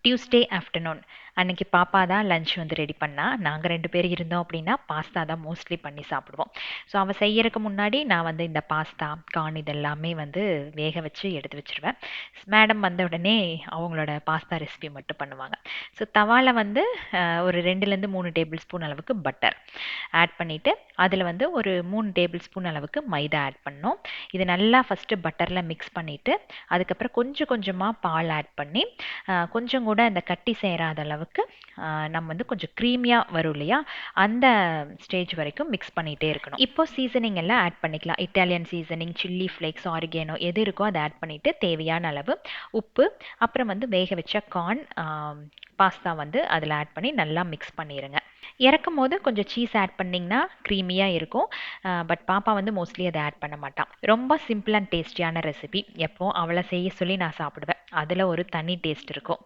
Tuesday afternoon அன்னைக்கு பாப்பா தான் லஞ்ச் வந்து ரெடி பண்ணா. நாங்கள் 2 பேர் இருந்தோம் அப்படின்னா பாஸ்தா தான் மோஸ்ட்லி பண்ணி சாப்பிடுவோம். ஸோ அவள் செய்யறதுக்கு முன்னாடி நான் வந்து இந்த பாஸ்தா கார்ன் இதெல்லாமே வந்து வேக வச்சு எடுத்து வச்சிருவேன். மேடம் வந்த உடனே அவங்களோட பாஸ்தா ரெசிபி மட்டும் பண்ணுவாங்க. ஸோ தவால வந்து ஒரு 2லேருந்து 3 டேபிள் ஸ்பூன் அளவுக்கு பட்டர் ஆட் பண்ணிவிட்டு அதில் வந்து ஒரு 3 டேபிள் ஸ்பூன் அளவுக்கு மைதா ஆட் பண்ணோம். இது நல்லா ஃபஸ்ட்டு பட்டரில் மிக்ஸ் பண்ணிவிட்டு அதுக்கப்புறம் கொஞ்சம் கொஞ்சமாக பால் ஆட் பண்ணி கொஞ்சம் கூட அந்த கட்டி சேராத அளவுக்கு நம்ம வந்து கொஞ்சம் க்ரீமியாக வரும் இல்லையா, அந்த ஸ்டேஜ் வரைக்கும் மிக்ஸ் பண்ணிகிட்டே இருக்கணும். இப்போ சீசனிங் எல்லாம் ஆட் பண்ணிக்கலாம். Italian seasoning, chilli flakes, oregano எது இருக்கோ அதை ஆட் பண்ணிவிட்டு தேவையான அளவு உப்பு, அப்புறம் வந்து வேக வச்ச கார்ன், பாஸ்தா வந்து அதில் ஆட் பண்ணி நல்லா மிக்ஸ் பண்ணிடுங்க. இறக்கும் போது கொஞ்சம் சீஸ் ஆட் பண்ணிங்கன்னா க்ரீமியாக இருக்கும். பட் பாப்பா வந்து மோஸ்ட்லி அதை ஆட் பண்ண மாட்டான். ரொம்ப சிம்பிள் அண்ட் டேஸ்டியான ரெசிபி. எப்போ அவளை செய்ய சொல்லி நான் சாப்பிடுவேன். அதில் ஒரு தனி டேஸ்ட் இருக்கும்.